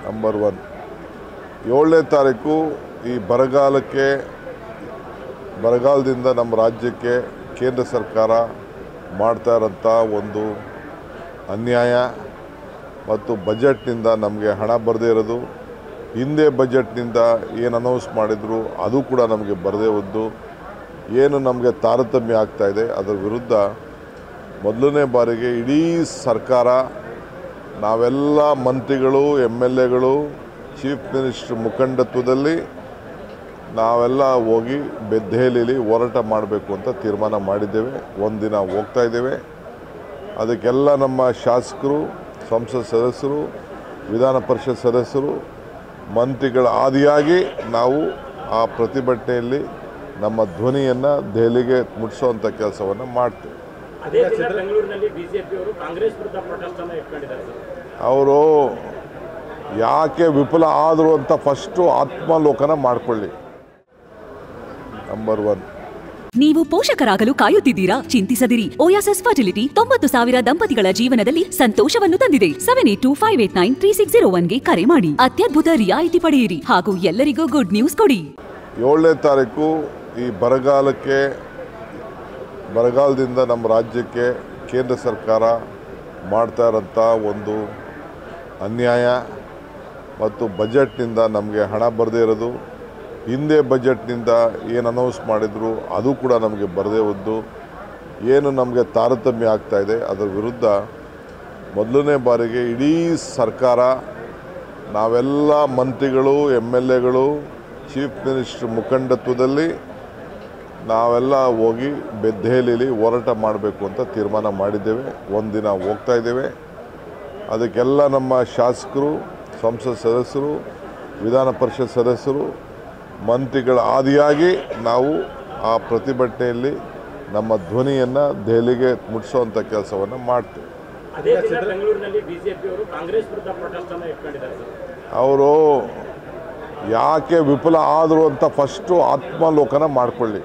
Number 1 7ನೇ ತಾರೀಕು ಈ ಬರಗಾಲದಿಂದ ನಮ್ಮ ರಾಜ್ಯಕ್ಕೆ ಕೇಂದ್ರ ಸರ್ಕಾರ ಮಾಡ್ತಾ ಇರೋಂಥ ಒಂದು ಅನ್ಯಾಯ ಮತ್ತು ಬಜೆಟ್ನಿಂದ ನಮಗೆ ಹಣ ಬರದೇ ಇರೋದು, ಹಿಂದೆ ಬಜೆಟ್ನಿಂದ ಏನು ಅನೌನ್ಸ್ ಮಾಡಿದ್ರು ಅದು ಕೂಡ ನಮಗೆ ಬರದೇ ಹೋದ್ದು, ಏನು ನಮಗೆ ತಾರತಮ್ಯ ಆಗ್ತಾಯಿದೆ ಅದರ ವಿರುದ್ಧ ಮೊದಲನೇ ಬಾರಿಗೆ ಇಡೀ ಸರ್ಕಾರ, ನಾವೆಲ್ಲ ಮಂತ್ರಿಗಳು, MLAಗಳು, ಚೀಫ್ ಮಿನಿಸ್ಟರ್ ಮುಖಂಡತ್ವದಲ್ಲಿ ನಾವೆಲ್ಲ ಹೋಗಿ ದೆಹಲಿಯಲ್ಲಿ ಹೋರಾಟ ಮಾಡಬೇಕು ಅಂತ ತೀರ್ಮಾನ ಮಾಡಿದ್ದೇವೆ. ಒಂದಿನ ಹೋಗ್ತಾ ಇದ್ದೇವೆ. ಅದಕ್ಕೆಲ್ಲ ನಮ್ಮ ಶಾಸಕರು, ಸಂಸತ್ ಸದಸ್ಯರು, ವಿಧಾನ ಪರಿಷತ್ ಸದಸ್ಯರು, ಮಂತ್ರಿಗಳ ಆದಿಯಾಗಿ ನಾವು ಆ ಪ್ರತಿಭಟನೆಯಲ್ಲಿ ನಮ್ಮ ಧ್ವನಿಯನ್ನು ದೆಹಲಿಗೆ ಮುಟ್ಟಿಸುವಂಥ ಕೆಲಸವನ್ನು ಮಾಡ್ತೇವೆ. ಅವರು ಯಾಕೆ ವಿಫಲ ಆದರು ಅಂತ ಫಸ್ಟು ಆತ್ಮಾವಲೋಕನ ಮಾಡಿಕೊಳ್ಳಿ. ನಂಬರ್ 1. ನೀವು ಪೋಷಕರಾಗಲು ಕಾಯುತ್ತಿದ್ದೀರಾ? ಚಿಂತಿಸದಿರಿ. ಓಯಾಸಿಸ್ ಫರ್ಟಿಲಿಟಿ 90,000 ದಂಪತಿಗಳ ಜೀವನದಲ್ಲಿ ಸಂತೋಷವನ್ನು ತಂದಿದೆ. 7825893601ಗೆ ಕರೆ ಮಾಡಿ. ಅತ್ಯದ್ಭುತ ರಿಯಾಯಿತಿ ಪಡೆಯಿರಿ ಹಾಗೂ ಎಲ್ಲರಿಗೂ ಗುಡ್ ನ್ಯೂಸ್ ಕೊಡಿ. 7ನೇ ತಾರೀಕು ಈ ಬರಗಾಲದಿಂದ ನಮ್ಮ ರಾಜ್ಯಕ್ಕೆ ಕೇಂದ್ರ ಸರ್ಕಾರ ಮಾಡ್ತಾ ಇರೋಂಥ ಒಂದು ಅನ್ಯಾಯ ಮತ್ತು ಬಜೆಟ್ನಿಂದ ನಮಗೆ ಹಣ ಬರದೇ ಇರೋದು, ಹಿಂದೆ ಬಜೆಟ್ನಿಂದ ಏನು ಅನೌನ್ಸ್ ಮಾಡಿದ್ರು ಅದು ಕೂಡ ನಮಗೆ ಬರದೇ ಹೋದ್ದು, ಏನು ನಮಗೆ ತಾರತಮ್ಯ ಆಗ್ತಾಯಿದೆ ಅದರ ವಿರುದ್ಧ ಮೊದಲನೇ ಬಾರಿಗೆ ಇಡೀ ಸರ್ಕಾರ, ನಾವೆಲ್ಲ ಮಂತ್ರಿಗಳು, MLAಗಳು, ಚೀಫ್ ಮಿನಿಸ್ಟರ್ ಮುಖಂಡತ್ವದಲ್ಲಿ ನಾವೆಲ್ಲ ಹೋಗಿ ದೆಹಲಿಯಲ್ಲಿ ಹೋರಾಟ ಮಾಡಬೇಕು ಅಂತ ತೀರ್ಮಾನ ಮಾಡಿದ್ದೇವೆ. ಒಂದಿನ ಹೋಗ್ತಾ ಇದ್ದೇವೆ. ಅದಕ್ಕೆಲ್ಲ ನಮ್ಮ ಶಾಸಕರು, ಸಂಸತ್ ಸದಸ್ಯರು, ವಿಧಾನ ಪರಿಷತ್ ಸದಸ್ಯರು, ಮಂತ್ರಿಗಳ ಆದಿಯಾಗಿ ನಾವು ಆ ಪ್ರತಿಭಟನೆಯಲ್ಲಿ ನಮ್ಮ ಧ್ವನಿಯನ್ನು ದೆಹಲಿಗೆ ಮುಟ್ಟಿಸುವಂಥ ಕೆಲಸವನ್ನು ಮಾಡ್ತೇವೆ. ಅವರು ಯಾಕೆ ವಿಫಲ ಆದರು ಅಂತ ಫಸ್ಟು ಆತ್ಮಾವಲೋಕನ ಮಾಡಿಕೊಳ್ಳಿ.